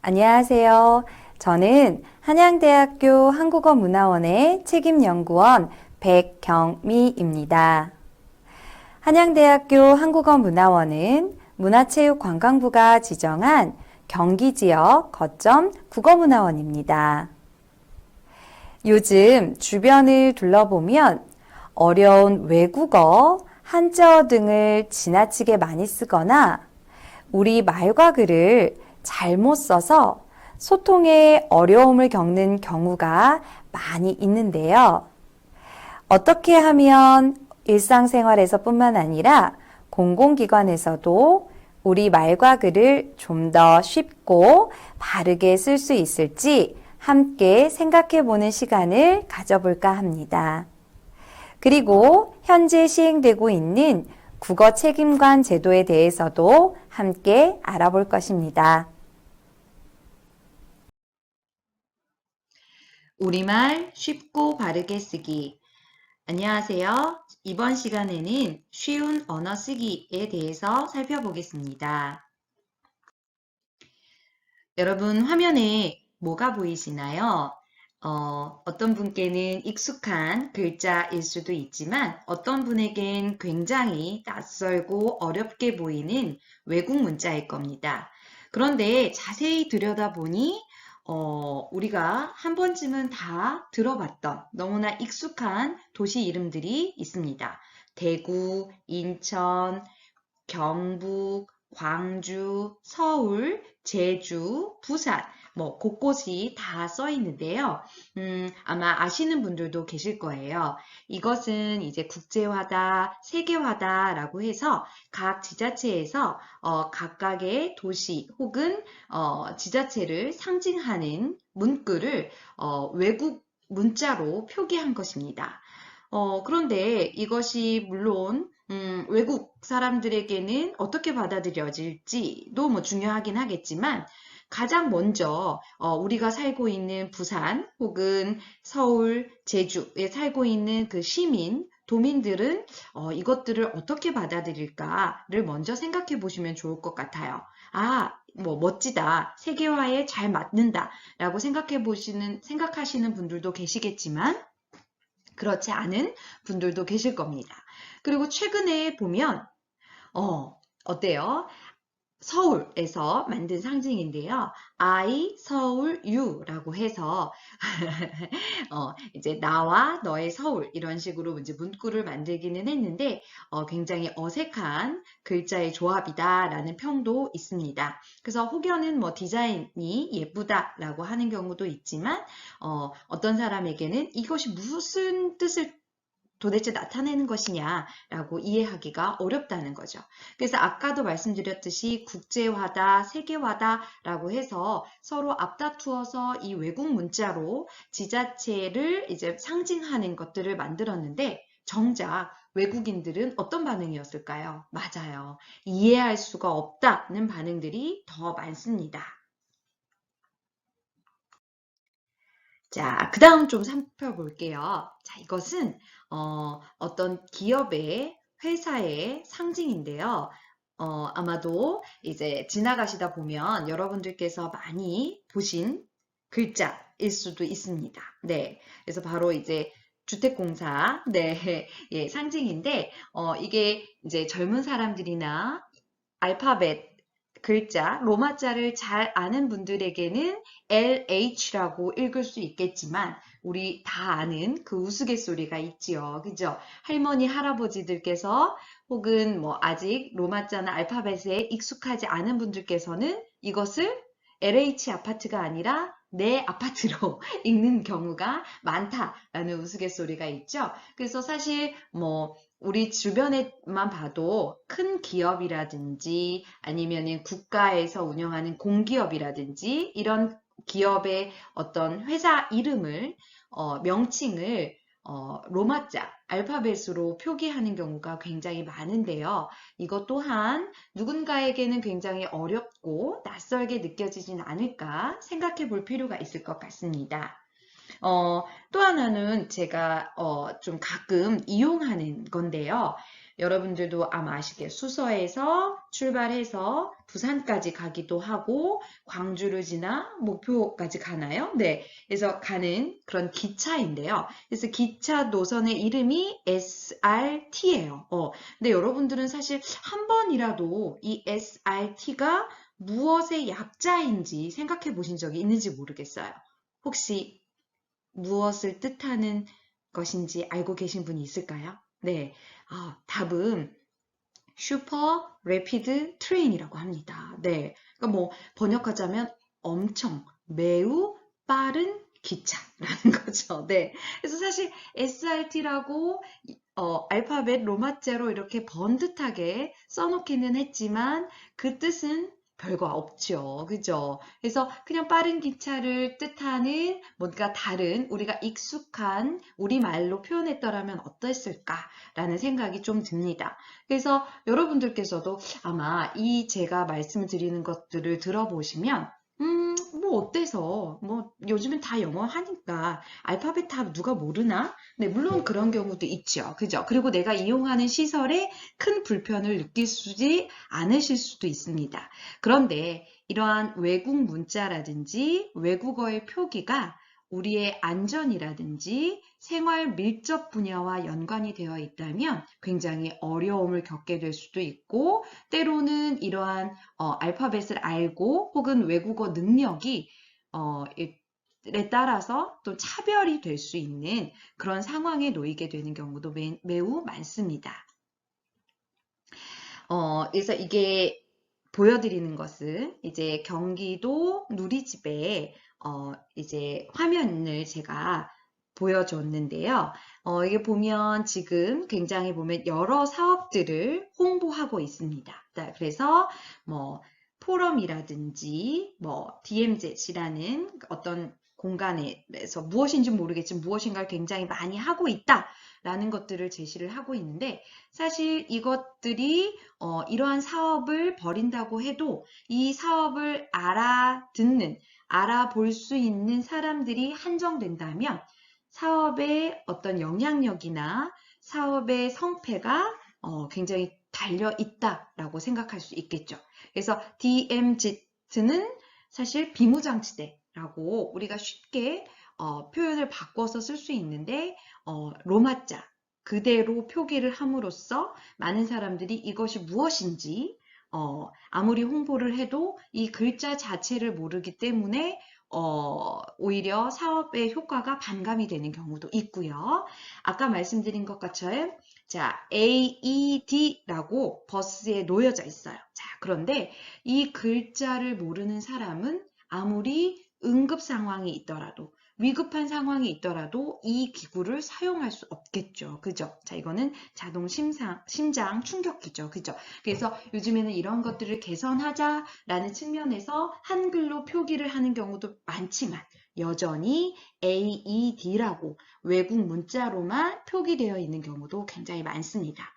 안녕하세요. 저는 한양대학교 한국어문화원의 책임연구원 백경미입니다. 한양대학교 한국어문화원은 문화체육관광부가 지정한 경기지역 거점 국어문화원입니다. 요즘 주변을 둘러보면 어려운 외국어, 한자어 등을 지나치게 많이 쓰거나 우리 말과 글을 잘못 써서 소통에 어려움을 겪는 경우가 많이 있는데요. 어떻게 하면 일상생활에서 뿐만 아니라 공공기관에서도 우리 말과 글을 좀 더 쉽고 바르게 쓸 수 있을지 함께 생각해 보는 시간을 가져볼까 합니다. 그리고 현재 시행되고 있는 국어 책임관 제도에 대해서도 함께 알아볼 것입니다. 우리말 쉽고 바르게 쓰기. 안녕하세요. 이번 시간에는 쉬운 언어 쓰기에 대해서 살펴보겠습니다. 여러분 화면에 뭐가 보이시나요? 어떤 분께는 익숙한 글자일 수도 있지만 어떤 분에겐 굉장히 낯설고 어렵게 보이는 외국 문자일 겁니다. 그런데 자세히 들여다보니 우리가 한 번쯤은 다 들어봤던 너무나 익숙한 도시 이름들이 있습니다. 대구, 인천, 경북, 광주, 서울, 제주, 부산 곳곳이 다 써 있는데요. 아마 아시는 분들도 계실 거예요. 이것은 이제 국제화다, 세계화다라고 해서 각 지자체에서 각각의 도시 혹은 지자체를 상징하는 문구를 외국 문자로 표기한 것입니다. 그런데 이것이 물론 외국 사람들에게는 어떻게 받아들여질지도 중요하긴 하겠지만 가장 먼저 우리가 살고 있는 부산 혹은 서울, 제주에 살고 있는 그 시민, 도민들은 이것들을 어떻게 받아들일까를 먼저 생각해 보시면 좋을 것 같아요. 멋지다. 세계화에 잘 맞는다. 라고 생각하시는 분들도 계시겠지만 그렇지 않은 분들도 계실 겁니다. 그리고 최근에 보면 어때요? 서울에서 만든 상징인데요. I, 서울, you라고 해서 이제 나와 너의 서울 이런 식으로 이제 문구를 만들기는 했는데 굉장히 어색한 글자의 조합이다라는 평도 있습니다. 그래서 혹여는 디자인이 예쁘다라고 하는 경우도 있지만 어떤 사람에게는 이것이 무슨 뜻을 도대체 나타내는 것이냐라고 이해하기가 어렵다는 거죠. 그래서 아까도 말씀드렸듯이 국제화다, 세계화다라고 해서 서로 앞다투어서 이 외국 문자로 지자체를 이제 상징하는 것들을 만들었는데 정작 외국인들은 어떤 반응이었을까요? 맞아요. 이해할 수가 없다는 반응들이 더 많습니다. 자, 그 다음 좀 살펴볼게요. 자, 이것은 어떤 기업의 회사의 상징인데요. 아마도 이제 지나가시다 보면 여러분들께서 많이 보신 글자일 수도 있습니다. 네. 그래서 바로 이제 주택공사, 네, 예, 상징인데, 이게 이제 젊은 사람들이나 알파벳 글자, 로마자를 잘 아는 분들에게는 LH라고 읽을 수 있겠지만 우리 다 아는 그 우스갯소리가 있지요. 그죠? 할머니, 할아버지들께서 혹은 아직 로마자나 알파벳에 익숙하지 않은 분들께서는 이것을 LH 아파트가 아니라 내 아파트로 읽는 경우가 많다라는 우스갯소리가 있죠. 그래서 사실 우리 주변에만 봐도 큰 기업이라든지 아니면은 국가에서 운영하는 공기업이라든지 이런 기업의 어떤 회사 이름을 명칭을 로마자, 알파벳으로 표기하는 경우가 굉장히 많은데요. 이것 또한 누군가에게는 굉장히 어렵고 낯설게 느껴지진 않을까 생각해 볼 필요가 있을 것 같습니다. 또 하나는 제가 좀 가끔 이용하는 건데요. 여러분들도 아마 아시게 수서에서 출발해서 부산까지 가기도 하고 광주를 지나 목표까지 가나요? 네. 그래서 가는 그런 기차인데요. 그래서 기차 노선의 이름이 SRT예요. 근데 여러분들은 사실 한 번이라도 이 SRT가 무엇의 약자인지 생각해 보신 적이 있는지 모르겠어요. 혹시 무엇을 뜻하는 것인지 알고 계신 분이 있을까요? 네. 답은 슈퍼 레피드 트레인이라고 합니다. 네. 그러니까 뭐 번역하자면 엄청 매우 빠른 기차라는 거죠. 네. 그래서 사실 SRT라고 알파벳 로마자로 이렇게 번듯하게 써놓기는 했지만 그 뜻은 별거 없죠. 그죠? 그래서 그냥 빠른 기차를 뜻하는 뭔가 다른 우리가 익숙한 우리말로 표현했더라면 어땠을까라는 생각이 좀 듭니다. 그래서 여러분들께서도 아마 이 제가 말씀을 드리는 것들을 들어보시면 뭐 어때서 뭐 요즘엔 다 영어 하니까 알파벳 다 누가 모르나? 네, 물론 그런 경우도 있죠. 그죠? 그리고 내가 이용하는 시설에 큰 불편을 느끼지 않으실 수도 있습니다. 그런데 이러한 외국 문자라든지 외국어의 표기가 우리의 안전이라든지 생활 밀접 분야와 연관이 되어 있다면 굉장히 어려움을 겪게 될 수도 있고 때로는 이러한 알파벳을 알고 혹은 외국어 능력이 에 따라서 또 차별이 될 수 있는 그런 상황에 놓이게 되는 경우도 매우 많습니다. 그래서 이게 보여드리는 것은 이제 경기도 누리집에 이제 화면을 제가 보여줬는데요. 이게 보면 지금 굉장히 보면 여러 사업들을 홍보하고 있습니다. 그래서 뭐 포럼이라든지 뭐 DMZ라는 어떤 공간에서 무엇인지 모르겠지만 무엇인가를 굉장히 많이 하고 있다라는 것들을 제시를 하고 있는데 사실 이것들이 이러한 사업을 벌인다고 해도 이 사업을 알아볼 수 있는 사람들이 한정된다면 사업의 어떤 영향력이나 사업의 성패가 굉장히 달려 있다라고 생각할 수 있겠죠. 그래서 DMZ는 사실 비무장지대라고 우리가 쉽게 표현을 바꿔서 쓸 수 있는데 로마자 그대로 표기를 함으로써 많은 사람들이 이것이 무엇인지 아무리 홍보를 해도 이 글자 자체를 모르기 때문에 오히려 사업의 효과가 반감이 되는 경우도 있고요. 아까 말씀드린 것처럼 자, AED라고 버스에 놓여져 있어요. 자, 그런데 이 글자를 모르는 사람은 아무리 응급 상황이 있더라도 위급한 상황이 있더라도 이 기구를 사용할 수 없겠죠. 그죠? 자, 이거는 자동 심장 충격기죠. 그죠? 그래서 요즘에는 이런 것들을 개선하자라는 측면에서 한글로 표기를 하는 경우도 많지만 여전히 AED라고 외국 문자로만 표기되어 있는 경우도 굉장히 많습니다.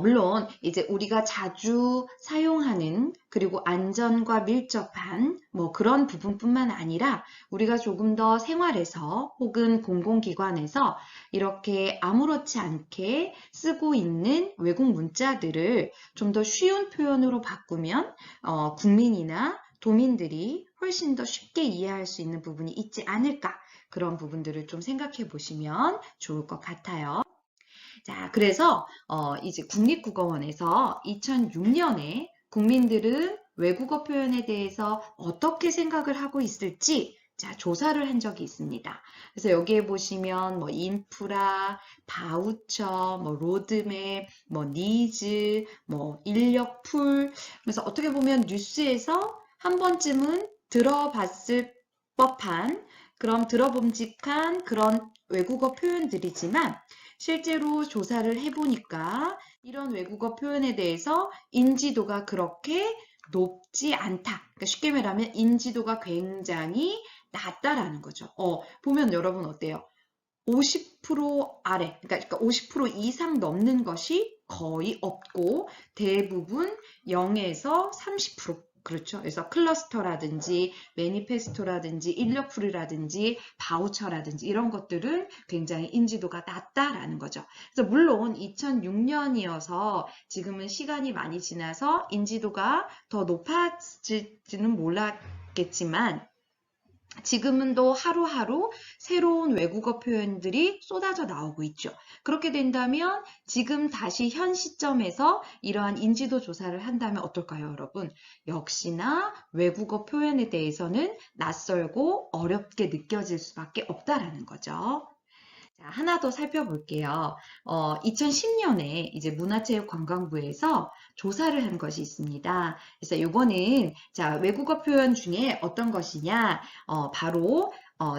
물론 이제 우리가 자주 사용하는 그리고 안전과 밀접한 뭐 그런 부분뿐만 아니라 우리가 조금 더 생활에서 혹은 공공기관에서 이렇게 아무렇지 않게 쓰고 있는 외국 문자들을 좀 더 쉬운 표현으로 바꾸면 국민이나 도민들이 훨씬 더 쉽게 이해할 수 있는 부분이 있지 않을까 그런 부분들을 좀 생각해 보시면 좋을 것 같아요. 자, 그래서 이제 국립국어원에서 2006년에 국민들은 외국어 표현에 대해서 어떻게 생각을 하고 있을지 자, 조사를 한 적이 있습니다. 그래서 여기에 보시면 뭐 인프라, 바우처, 뭐 로드맵, 뭐 니즈, 뭐 인력풀 그래서 어떻게 보면 뉴스에서 한 번쯤은 들어봤을 법한 그런 들어봄직한 그런 외국어 표현들이지만 실제로 조사를 해보니까 이런 외국어 표현에 대해서 인지도가 그렇게 높지 않다. 그러니까 쉽게 말하면 인지도가 굉장히 낮다라는 거죠. 보면 여러분 어때요? 50% 아래, 그러니까 50% 이상 넘는 것이 거의 없고 대부분 0에서 30% 그렇죠. 그래서 클러스터라든지 매니페스토라든지 인력풀이라든지 바우처라든지 이런 것들은 굉장히 인지도가 낮다라는 거죠. 그래서 물론 2006년이어서 지금은 시간이 많이 지나서 인지도가 더 높아질지는 몰랐겠지만 지금은 또 하루하루 새로운 외국어 표현들이 쏟아져 나오고 있죠. 그렇게 된다면 지금 다시 현 시점에서 이러한 인지도 조사를 한다면 어떨까요, 여러분? 역시나 외국어 표현에 대해서는 낯설고 어렵게 느껴질 수밖에 없다라는 거죠. 자, 하나 더 살펴볼게요. 2010년에 이제 문화체육관광부에서 조사를 한 것이 있습니다. 그래서 요거는 자, 외국어 표현 중에 어떤 것이냐? 바로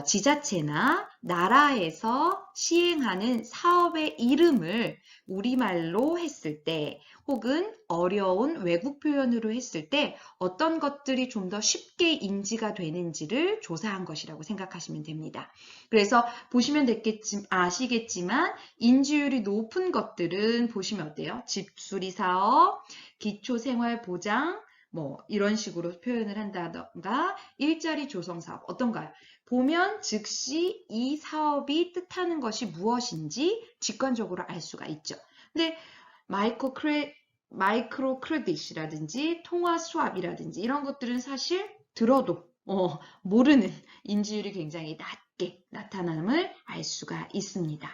지자체나 나라에서 시행하는 사업의 이름을 우리말로 했을 때 혹은 어려운 외국 표현으로 했을 때 어떤 것들이 좀 더 쉽게 인지가 되는지를 조사한 것이라고 생각하시면 됩니다. 그래서 보시면 아시겠지만 인지율이 높은 것들은 보시면 어때요? 집수리 사업, 기초생활보장, 뭐 이런 식으로 표현을 한다던가 일자리 조성 사업 어떤가요? 보면 즉시 이 사업이 뜻하는 것이 무엇인지 직관적으로 알 수가 있죠. 근데 마이크로 크레딧이라든지 통화 수압이라든지 이런 것들은 사실 들어도 모르는 인지율이 굉장히 낮게 나타남을 알 수가 있습니다.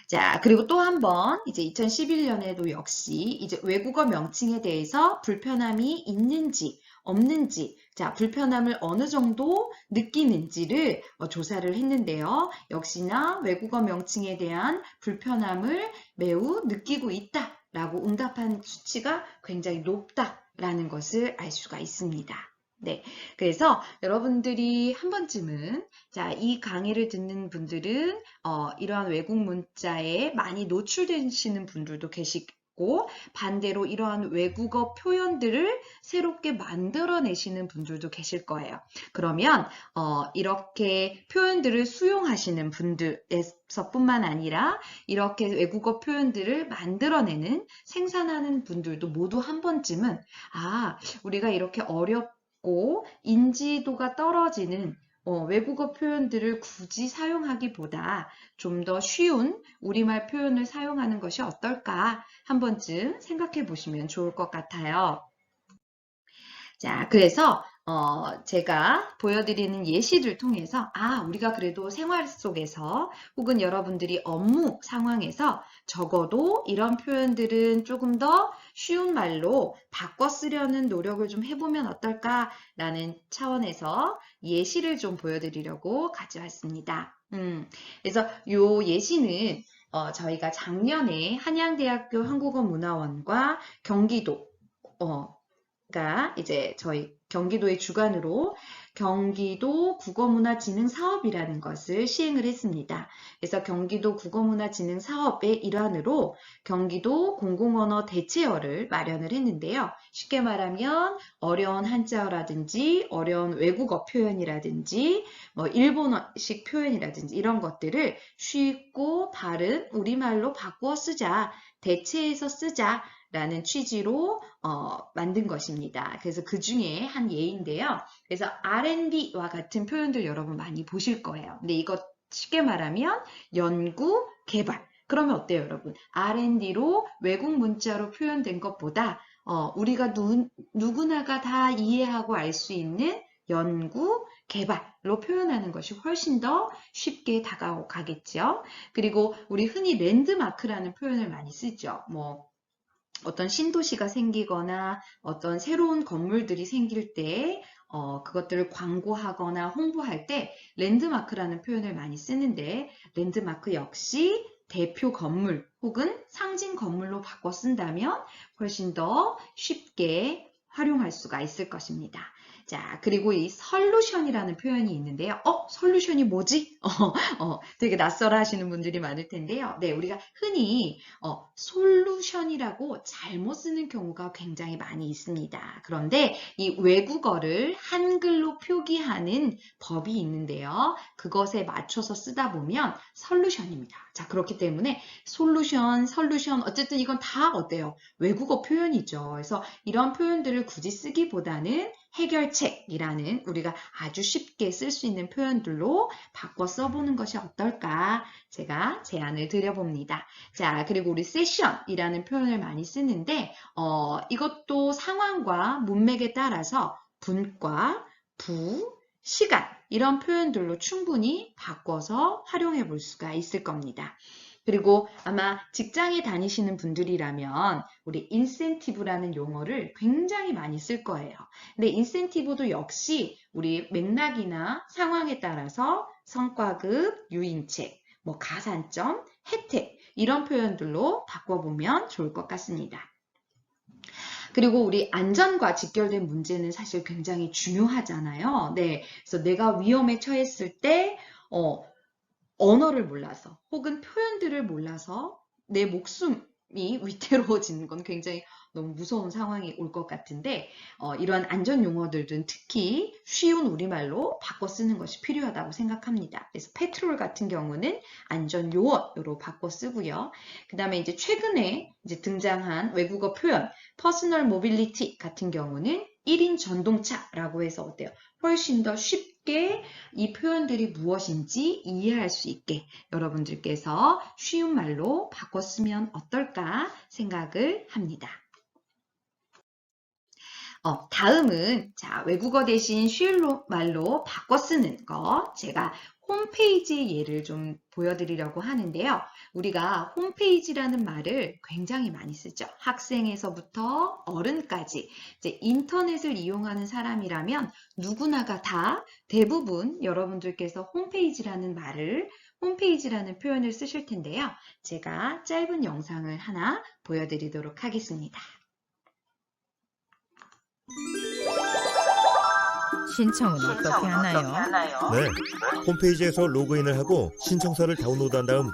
자, 그리고 또 한 번, 이제 2011년에도 역시 이제 외국어 명칭에 대해서 불편함이 있는지, 없는지, 자, 불편함을 어느 정도 느끼는지를 조사를 했는데요. 역시나 외국어 명칭에 대한 불편함을 매우 느끼고 있다라고 응답한 수치가 굉장히 높다라는 것을 알 수가 있습니다. 네. 그래서 여러분들이 한 번쯤은 자, 이 강의를 듣는 분들은 이러한 외국 문자에 많이 노출되시는 분들도 계시고 반대로 이러한 외국어 표현들을 새롭게 만들어내시는 분들도 계실 거예요. 그러면 이렇게 표현들을 수용하시는 분들에서뿐만 아니라 이렇게 외국어 표현들을 만들어내는 생산하는 분들도 모두 한 번쯤은 우리가 이렇게 어렵고 인지도가 떨어지는 외국어 표현들을 굳이 사용하기보다 좀 더 쉬운 우리말 표현을 사용하는 것이 어떨까 한 번쯤 생각해 보시면 좋을 것 같아요. 자, 그래서 제가 보여드리는 예시를 통해서 우리가 그래도 생활 속에서 혹은 여러분들이 업무 상황에서 적어도 이런 표현들은 조금 더 쉬운 말로 바꿔 쓰려는 노력을 좀 해보면 어떨까라는 차원에서 예시를 좀 보여드리려고 가져왔습니다. 그래서 요 예시는 저희가 작년에 한양대학교 한국어문화원과 경기도 가 이제 저희 경기도의 주관으로 경기도 국어문화진흥 사업이라는 것을 시행을 했습니다. 그래서 경기도 국어문화진흥 사업의 일환으로 경기도 공공언어 대체어를 마련을 했는데요. 쉽게 말하면 어려운 한자어라든지 어려운 외국어 표현이라든지 뭐 일본어식 표현이라든지 이런 것들을 쉽고 바른 우리말로 바꾸어 쓰자, 대체해서 쓰자 라는 취지로 만든 것입니다. 그래서 그 중에 한 예인데요. 그래서 R&D와 같은 표현들 여러분 많이 보실 거예요. 근데 이거 쉽게 말하면 연구, 개발. 그러면 어때요, 여러분? R&D로 외국 문자로 표현된 것보다 우리가 누구나가 다 이해하고 알 수 있는 연구, 개발로 표현하는 것이 훨씬 더 쉽게 다가가겠죠. 그리고 우리 흔히 랜드마크라는 표현을 많이 쓰죠. 뭐 어떤 신도시가 생기거나 어떤 새로운 건물들이 생길 때 그것들을 광고하거나 홍보할 때 랜드마크라는 표현을 많이 쓰는데 랜드마크 역시 대표 건물 혹은 상징 건물로 바꿔 쓴다면 훨씬 더 쉽게 활용할 수가 있을 것입니다. 자, 그리고 이 솔루션이라는 표현이 있는데요. 솔루션이 뭐지? 되게 낯설어 하시는 분들이 많을 텐데요. 네, 우리가 흔히 솔루션이라고 잘못 쓰는 경우가 굉장히 많이 있습니다. 그런데 이 외국어를 한글로 표기하는 법이 있는데요. 그것에 맞춰서 쓰다 보면 솔루션입니다. 자, 그렇기 때문에 솔루션, 어쨌든 이건 다 어때요? 외국어 표현이죠. 그래서 이런 표현들을 굳이 쓰기보다는 해결책이라는 우리가 아주 쉽게 쓸 수 있는 표현들로 바꿔 써보는 것이 어떨까 제가 제안을 드려봅니다. 자, 그리고 우리 세션이라는 표현을 많이 쓰는데 이것도 상황과 문맥에 따라서 분과 부, 시간 이런 표현들로 충분히 바꿔서 활용해 볼 수가 있을 겁니다. 그리고 아마 직장에 다니시는 분들이라면 우리 인센티브라는 용어를 굉장히 많이 쓸 거예요. 근데 인센티브도 역시 우리 맥락이나 상황에 따라서 성과급, 유인책, 뭐 가산점, 혜택 이런 표현들로 바꿔보면 좋을 것 같습니다. 그리고 우리 안전과 직결된 문제는 사실 굉장히 중요하잖아요. 네, 그래서 내가 위험에 처했을 때 언어를 몰라서 혹은 표현들을 몰라서 내 목숨이 위태로워지는 건 굉장히 너무 무서운 상황이 올 것 같은데 이런 안전 용어들은 특히 쉬운 우리말로 바꿔 쓰는 것이 필요하다고 생각합니다. 그래서 페트롤 같은 경우는 안전 요원으로 바꿔 쓰고요. 그 다음에 이제 최근에 이제 등장한 외국어 표현 퍼스널 모빌리티 같은 경우는 1인 전동차라고 해서 어때요? 훨씬 더 쉽게 이 표현들이 무엇인지 이해할 수 있게 여러분들께서 쉬운 말로 바꿔 쓰면 어떨까 생각을 합니다. 다음은 자, 외국어 대신 쉬운 말로 바꿔 쓰는 거 제가 홈페이지 예를 좀 보여드리려고 하는데요. 우리가 홈페이지라는 말을 굉장히 많이 쓰죠. 학생에서부터 어른까지 이제 인터넷을 이용하는 사람이라면 누구나가 다 대부분 여러분들께서 홈페이지라는 표현을 쓰실 텐데요. 제가 짧은 영상을 하나 보여드리도록 하겠습니다. 신청은 어떻게 하나요? 네, 홈페이지에서 로그인을 하고 신청서를 다운로드한 다음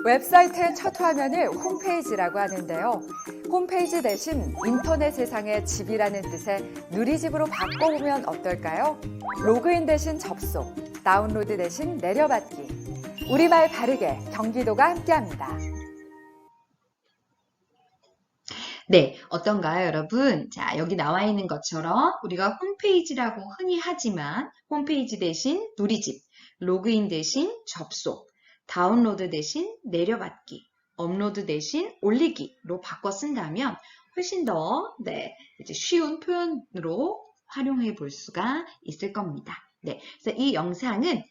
웹사이트의 첫 화면을 홈페이지라고 하는데요. 홈페이지 대신 인터넷 세상의 집이라는 뜻의 누리집으로 바꿔보면 어떨까요? 로그인 대신 접속, 다운로드 대신 내려받기. 우리말 바르게 경기도가 함께합니다. 네, 어떤가요, 여러분? 자, 여기 나와 있는 것처럼 우리가 홈페이지라고 흔히 하지만 홈페이지 대신 누리집, 로그인 대신 접속, 다운로드 대신 내려받기, 업로드 대신 올리기로 바꿔 쓴다면 훨씬 더 이제 쉬운 표현으로 활용해 볼 수가 있을 겁니다. 네, 그래서 이 영상은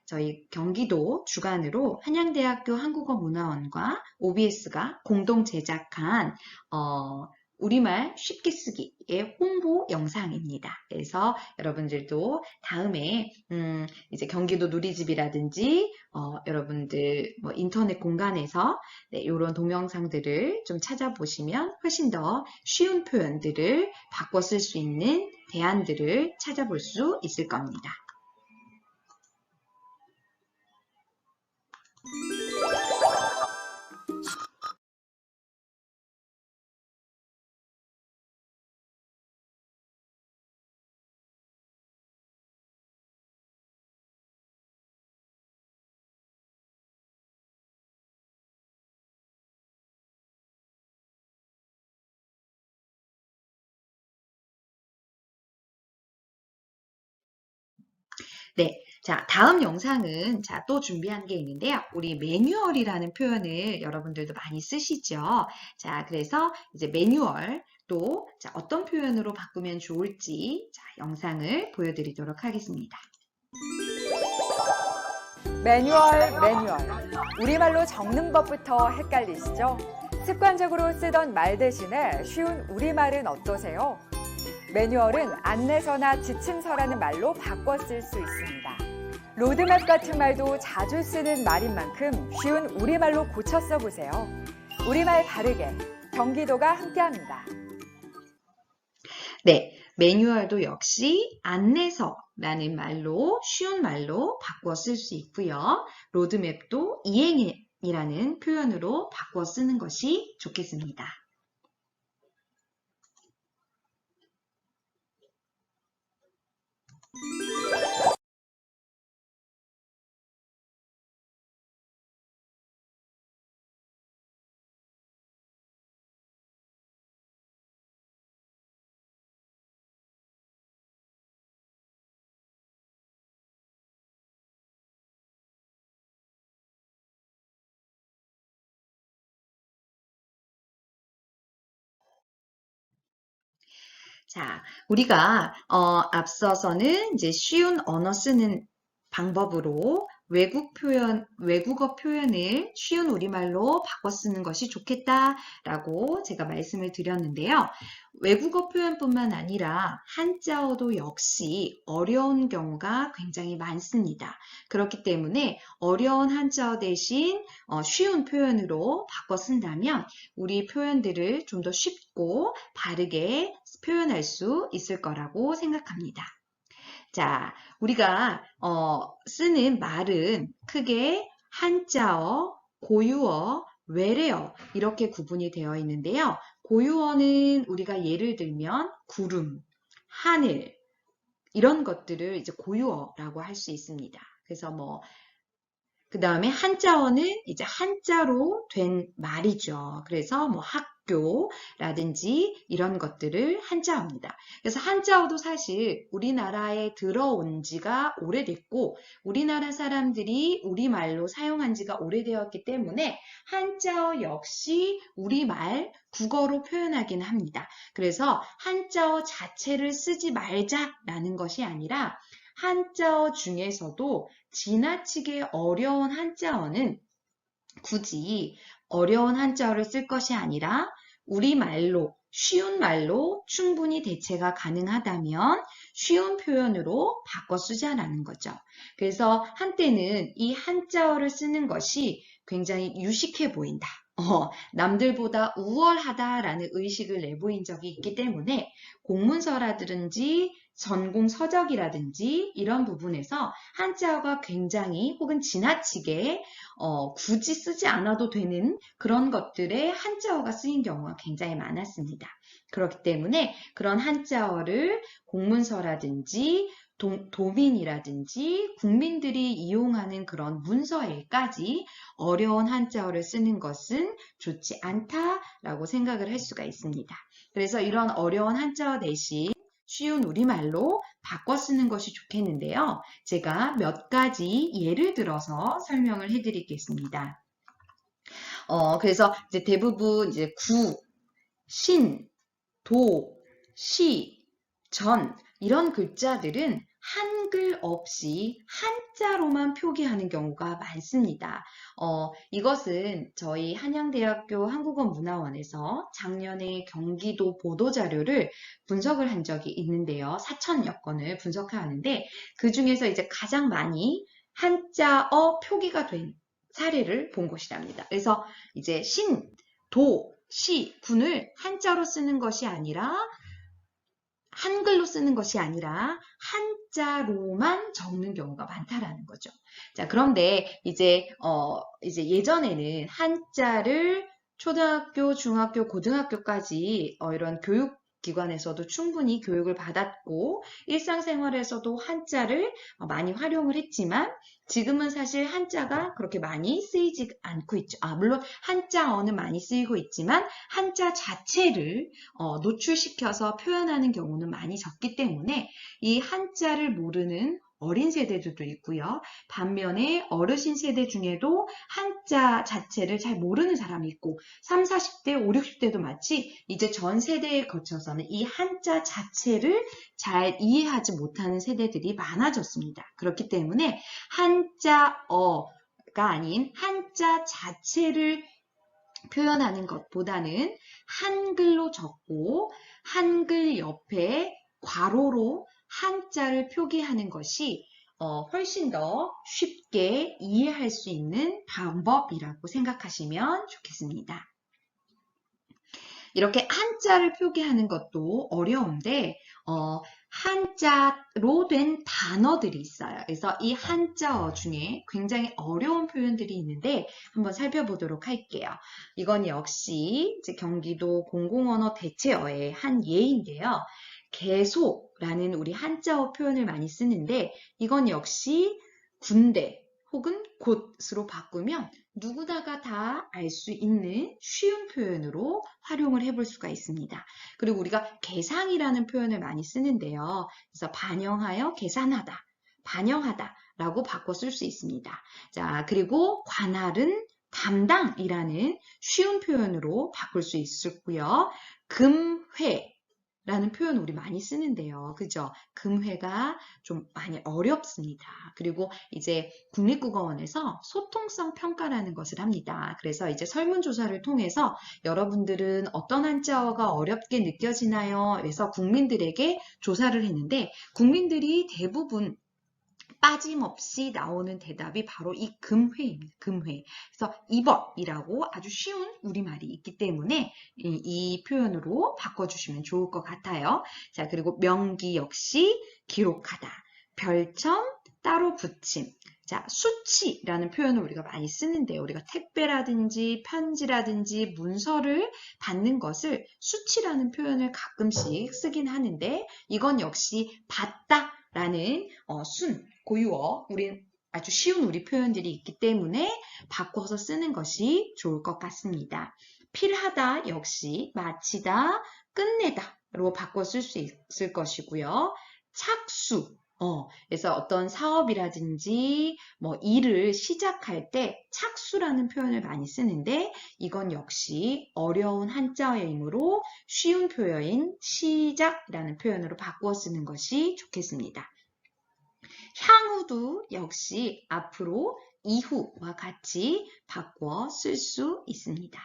저희 경기도 주관으로 한양대학교 한국어문화원과 OBS가 공동 제작한 우리말 쉽게 쓰기의 홍보 영상입니다. 그래서 여러분들도 다음에 이제 경기도 누리집이라든지 여러분들 뭐 인터넷 공간에서 이런 동영상들을 좀 찾아보시면 훨씬 더 쉬운 표현들을 바꿔 쓸 수 있는 대안들을 찾아볼 수 있을 겁니다. 네, 자, 다음 영상은 또 준비한 게 있는데요. 우리 매뉴얼이라는 표현을 여러분들도 많이 쓰시죠. 자, 그래서 이제 매뉴얼 또 어떤 표현으로 바꾸면 좋을지 영상을 보여드리도록 하겠습니다. 매뉴얼. 우리말로 적는 법부터 헷갈리시죠? 습관적으로 쓰던 말 대신에 쉬운 우리말은 어떠세요? 매뉴얼은 안내서나 지침서라는 말로 바꿔 쓸 수 있습니다. 로드맵 같은 말도 자주 쓰는 말인 만큼 쉬운 우리말로 고쳐 써보세요. 우리말 바르게 경기도가 함께합니다. 네, 매뉴얼도 역시 안내서라는 말로 쉬운 말로 바꿔 쓸 수 있고요. 로드맵도 이행이라는 표현으로 바꿔 쓰는 것이 좋겠습니다. 자, 우리가 앞서서는 이제 쉬운 언어 쓰는 방법으로 외국어 표현을 쉬운 우리말로 바꿔 쓰는 것이 좋겠다라고 제가 말씀을 드렸는데요. 외국어 표현뿐만 아니라 한자어도 역시 어려운 경우가 굉장히 많습니다. 그렇기 때문에 어려운 한자어 대신 쉬운 표현으로 바꿔 쓴다면 우리 표현들을 좀 더 쉽고 바르게 표현할 수 있을 거라고 생각합니다. 자, 우리가 쓰는 말은 크게 한자어, 고유어, 외래어 이렇게 구분이 되어 있는데요. 고유어는 우리가 예를 들면 구름, 하늘 이런 것들을 이제 고유어라고 할 수 있습니다. 그래서 그 다음에 한자어는 이제 한자로 된 말이죠. 그래서 학교라든지 이런 것들을 한자어입니다. 그래서 한자어도 사실 우리나라에 들어온 지가 오래됐고 우리나라 사람들이 우리말로 사용한 지가 오래되었기 때문에 한자어 역시 우리말 국어로 표현하긴 합니다. 그래서 한자어 자체를 쓰지 말자라는 것이 아니라 한자어 중에서도 지나치게 어려운 한자어는 굳이 어려운 한자어를 쓸 것이 아니라 우리말로 쉬운 말로 충분히 대체가 가능하다면 쉬운 표현으로 바꿔 쓰자라는 거죠. 그래서 한때는 이 한자어를 쓰는 것이 굉장히 유식해 보인다. 남들보다 우월하다라는 의식을 내보인 적이 있기 때문에 공문서라든지 전공 서적이라든지 이런 부분에서 한자어가 굉장히 혹은 지나치게 굳이 쓰지 않아도 되는 그런 것들에 한자어가 쓰인 경우가 굉장히 많았습니다. 그렇기 때문에 그런 한자어를 공문서라든지 도민이라든지 국민들이 이용하는 그런 문서에까지 어려운 한자어를 쓰는 것은 좋지 않다라고 생각을 할 수가 있습니다. 그래서 이런 어려운 한자어 대신 쉬운 우리말로 바꿔 쓰는 것이 좋겠는데요. 제가 몇 가지 예를 들어서 설명을 해드리겠습니다. 그래서 이제 대부분 이제 구, 신, 도, 시, 전 이런 글자들은 한글 없이 한자로만 표기하는 경우가 많습니다. 이것은 저희 한양대학교 한국어문화원에서 작년에 경기도 보도자료를 분석을 한 적이 있는데요. 4,000여 건을 분석하는데 그 중에서 이제 가장 많이 한자어 표기가 된 사례를 본 것이랍니다. 그래서 이제 신, 도, 시, 군을 한자로 쓰는 것이 아니라 한글로 쓰는 것이 아니라 한자로만 적는 경우가 많다라는 거죠. 자, 그런데 이제 예전에는 한자를 초등학교, 중학교, 고등학교까지 이런 교육기관에서도 충분히 교육을 받았고 일상생활에서도 한자를 많이 활용을 했지만 지금은 사실 한자가 그렇게 많이 쓰이지 않고 있죠. 물론 한자어는 많이 쓰이고 있지만 한자 자체를 노출시켜서 표현하는 경우는 많이 적기 때문에 이 한자를 모르는 어린 세대들도 있고요. 반면에 어르신 세대 중에도 한자 자체를 잘 모르는 사람이 있고 30, 40대, 50, 60대도 마치 이제 전 세대에 거쳐서는 이 한자 자체를 잘 이해하지 못하는 세대들이 많아졌습니다. 그렇기 때문에 한자어가 아닌 한자 자체를 표현하는 것보다는 한글로 적고 한글 옆에 괄호로 한자를 표기하는 것이 훨씬 더 쉽게 이해할 수 있는 방법이라고 생각하시면 좋겠습니다. 이렇게 한자를 표기하는 것도 어려운데 한자로 된 단어들이 있어요. 그래서 이 한자어 중에 굉장히 어려운 표현들이 있는데 한번 살펴보도록 할게요. 이건 역시 이제 경기도 공공언어 대체어의 한 예인데요. 개소라는 우리 한자어 표현을 많이 쓰는데 이건 역시 군대 혹은 곳으로 바꾸면 누구나가 다 알 수 있는 쉬운 표현으로 활용을 해볼 수가 있습니다. 그리고 우리가 계상이라는 표현을 많이 쓰는데요. 그래서 반영하여 계산하다, 반영하다 라고 바꿔 쓸 수 있습니다. 자, 그리고 관할은 담당이라는 쉬운 표현으로 바꿀 수 있고요. 금회라는 표현 우리 많이 쓰는데요. 그죠? 금회가 좀 많이 어렵습니다. 그리고 이제 국립국어원에서 소통성 평가라는 것을 합니다. 그래서 이제 설문조사를 통해서 여러분들은 어떤 한자어가 어렵게 느껴지나요? 그래서 국민들에게 조사를 했는데 국민들이 대부분 빠짐없이 나오는 대답이 바로 이 금회입니다. 금회. 그래서 2번이라고 아주 쉬운 우리말이 있기 때문에 이 표현으로 바꿔주시면 좋을 것 같아요. 자, 그리고 명기 역시 기록하다. 별첨, 따로 붙임. 자, 수치라는 표현을 우리가 많이 쓰는데요. 우리가 택배라든지 편지라든지 문서를 받는 것을 수치라는 표현을 가끔씩 쓰긴 하는데 이건 역시 받다라는 고유어, 아주 쉬운 우리 표현들이 있기 때문에 바꿔서 쓰는 것이 좋을 것 같습니다. 필하다 역시 마치다, 끝내다로 바꿔 쓸 수 있을 것이고요. 착수. 그래서 어떤 사업이라든지 뭐 일을 시작할 때 착수라는 표현을 많이 쓰는데 이건 역시 어려운 한자어이므로 쉬운 표현인 시작이라는 표현으로 바꾸어 쓰는 것이 좋겠습니다. 향후도 역시 앞으로, 이후와 같이 바꿔 쓸 수 있습니다.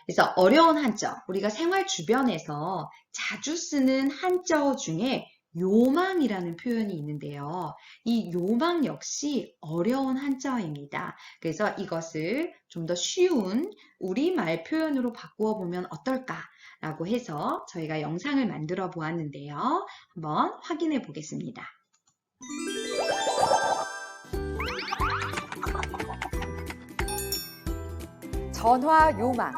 그래서 어려운 한자어, 우리가 생활 주변에서 자주 쓰는 한자어 중에 요망이라는 표현이 있는데요. 이 요망 역시 어려운 한자어입니다. 그래서 이것을 좀 더 쉬운 우리말 표현으로 바꾸어 보면 어떨까라고 해서 저희가 영상을 만들어 보았는데요. 한번 확인해 보겠습니다. 전화 요망.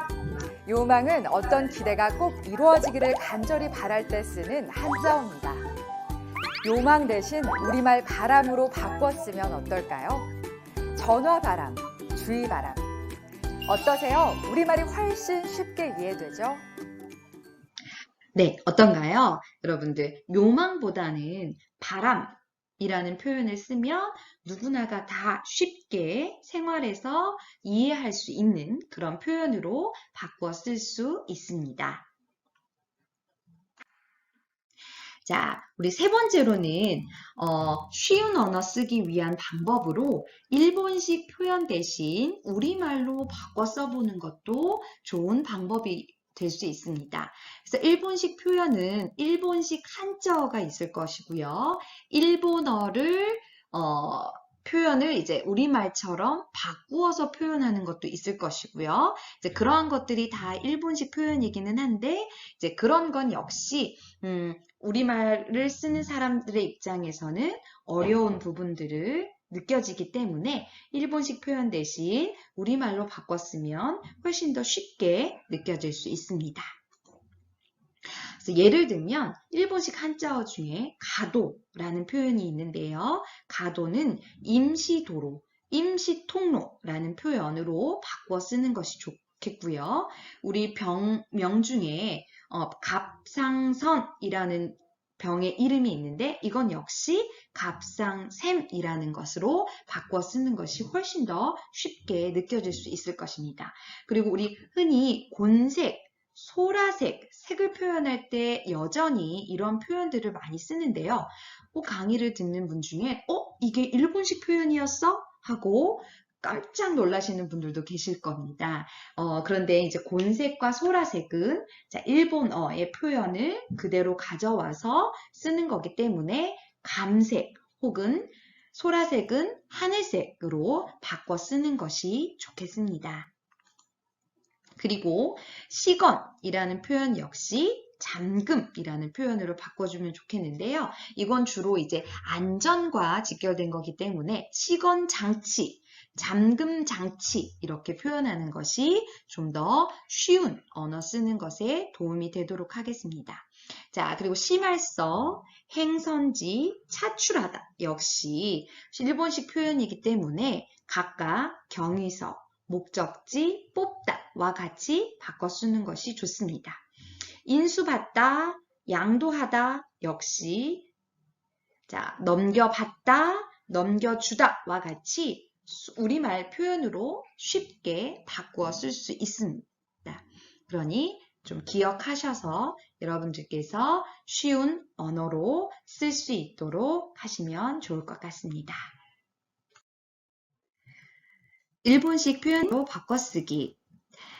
요망은 어떤 기대가 꼭 이루어지기를 간절히 바랄 때 쓰는 한자어입니다. 요망 대신 우리말 바람으로 바꿔 쓰면 어떨까요? 전화바람, 주의바람. 어떠세요? 우리말이 훨씬 쉽게 이해되죠? 네, 어떤가요? 여러분들, 요망보다는 바람이라는 표현을 쓰면 누구나가 다 쉽게 생활에서 이해할 수 있는 그런 표현으로 바꿔 쓸 수 있습니다. 자, 우리 세 번째로는 쉬운 언어 쓰기 위한 방법으로 일본식 표현 대신 우리말로 바꿔 써보는 것도 좋은 방법이 될 수 있습니다. 그래서 일본식 표현은 일본식 한자어가 있을 것이고요. 일본어를 표현을 이제 우리말처럼 바꾸어서 표현하는 것도 있을 것이고요. 이제 그러한 것들이 다 일본식 표현이기는 한데 이제 그런 건 역시 우리말을 쓰는 사람들의 입장에서는 어려운 부분들을 느껴지기 때문에 일본식 표현 대신 우리말로 바꿔 쓰면 훨씬 더 쉽게 느껴질 수 있습니다. 그래서 예를 들면 일본식 한자어 중에 가도라는 표현이 있는데요. 가도는 임시도로, 임시통로라는 표현으로 바꿔 쓰는 것이 좋겠고요. 우리 병명 중에 갑상선이라는 병의 이름이 있는데 이건 역시 갑상샘이라는 것으로 바꿔 쓰는 것이 훨씬 더 쉽게 느껴질 수 있을 것입니다. 그리고 우리 흔히 곤색, 소라색, 색을 표현할 때 여전히 이런 표현들을 많이 쓰는데요. 강의를 듣는 분 중에 이게 일본식 표현이었어? 하고 깜짝 놀라시는 분들도 계실 겁니다. 그런데 이제 곤색과 소라색은 일본어의 표현을 그대로 가져와서 쓰는 거기 때문에 감색 혹은 소라색은 하늘색으로 바꿔 쓰는 것이 좋겠습니다. 그리고 시건이라는 표현 역시 잠금이라는 표현으로 바꿔주면 좋겠는데요. 이건 주로 이제 안전과 직결된 거기 때문에 시건 장치, 잠금 장치 이렇게 표현하는 것이 좀 더 쉬운 언어 쓰는 것에 도움이 되도록 하겠습니다. 자, 그리고 심할서, 행선지, 차출하다 역시 일본식 표현이기 때문에 각각 경위서, 목적지, 뽑다와 같이 바꿔 쓰는 것이 좋습니다. 인수받다, 양도하다 역시 자, 넘겨받다, 넘겨주다와 같이 우리말 표현으로 쉽게 바꾸어 쓸 수 있습니다. 그러니 좀 기억하셔서 여러분들께서 쉬운 언어로 쓸 수 있도록 하시면 좋을 것 같습니다. 일본식 표현으로 바꿔쓰기.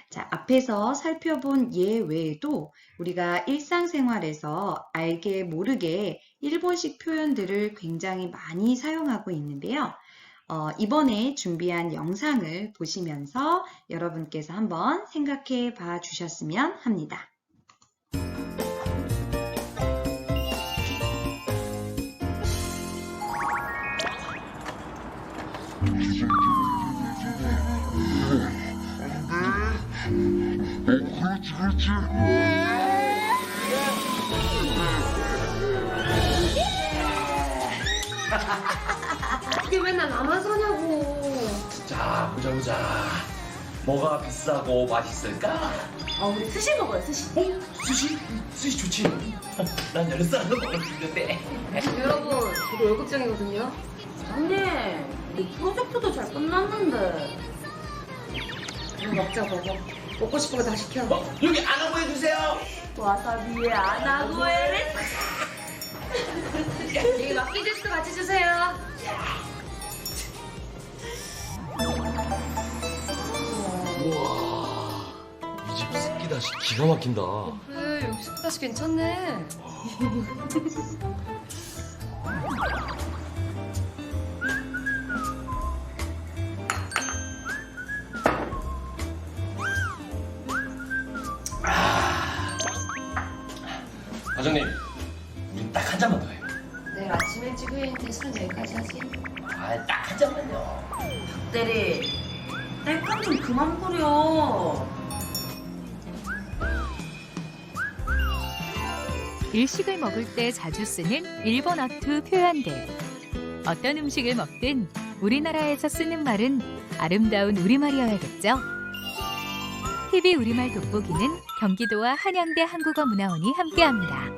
자, 앞에서 살펴본 예 외에도 우리가 일상생활에서 알게 모르게 일본식 표현들을 굉장히 많이 사용하고 있는데요. 이번에 준비한 영상을 보시면서 여러분께서 한번 생각해 봐 주셨으면 합니다. 이게 맨날 나만 사냐고. 자, 보자. 뭐가 비싸고 맛있을까? 우리 스시 먹어요, 스시. 수시? 수시 좋지. 난 여러 사람도 먹을 수 있는데. 여러분, 저도 월급쟁이거든요. 근데 우리 프로젝트도 잘 끝났는데. 먹자, 먹어. 먹고 싶은 거 다 시켜. 여기 안하고 해주세요. 와사비에 아나고에를. 여기 막기 주스 같이 주세요. 우와, 이 집 습기다시 기가 막힌다. 그래, 여기 식다시 괜찮네. 과장님, 우리 딱 한 잔만 더 해요. 내일 아침 일찍 회의인데 술은 여기까지 하지. 딱 한 잔만요. 대리, 땔감 좀 그만 부려. 일식을 먹을 때 자주 쓰는 일본어투 표현들. 어떤 음식을 먹든 우리나라에서 쓰는 말은 아름다운 우리말이어야겠죠. TV 우리말 돋보기는 경기도와 한양대 한국어문화원이 함께합니다.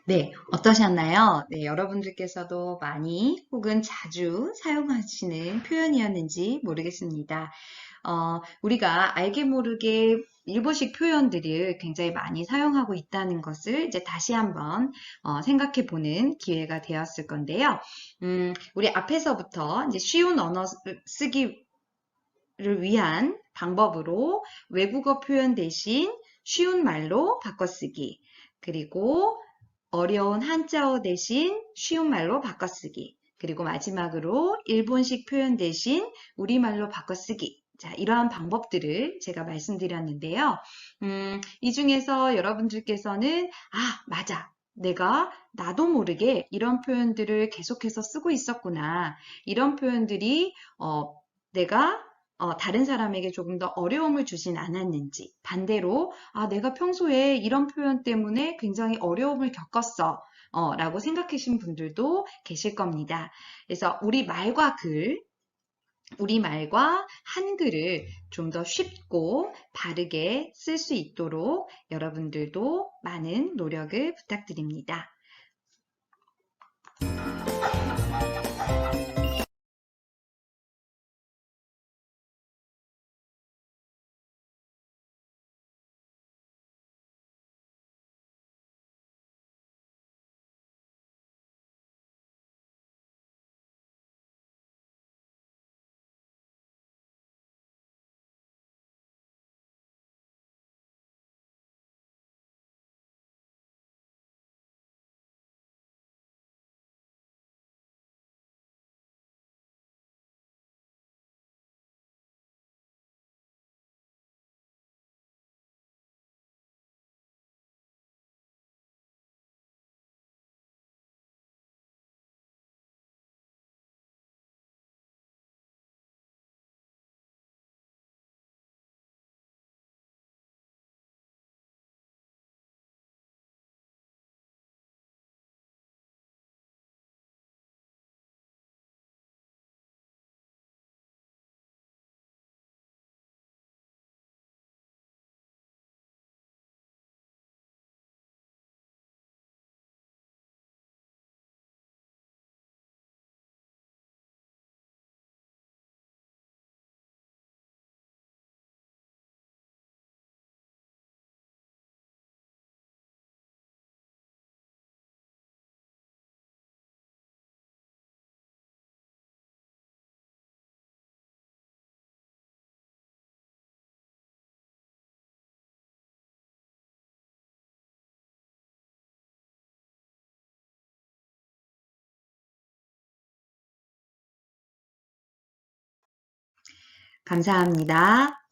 네, 어떠셨나요? 네, 여러분들께서도 많이 혹은 자주 사용하시는 표현이었는지 모르겠습니다. 우리가 알게 모르게 일본식 표현들을 굉장히 많이 사용하고 있다는 것을 이제 다시 한번 생각해 보는 기회가 되었을 건데요. 우리 앞에서부터 이제 쉬운 언어 쓰기를 위한 방법으로 외국어 표현 대신 쉬운 말로 바꿔쓰기, 그리고 어려운 한자어 대신 쉬운 말로 바꿔쓰기, 그리고 마지막으로 일본식 표현 대신 우리말로 바꿔쓰기. 자, 이러한 방법들을 제가 말씀드렸는데요. 이 중에서 여러분들께서는 맞아. 나도 모르게 이런 표현들을 계속해서 쓰고 있었구나. 이런 표현들이 내가 다른 사람에게 조금 더 어려움을 주진 않았는지, 반대로 내가 평소에 이런 표현 때문에 굉장히 어려움을 겪었어 라고 생각하신 분들도 계실 겁니다. 그래서 우리말과 한글을 좀 더 쉽고 바르게 쓸 수 있도록 여러분들도 많은 노력을 부탁드립니다. 감사합니다.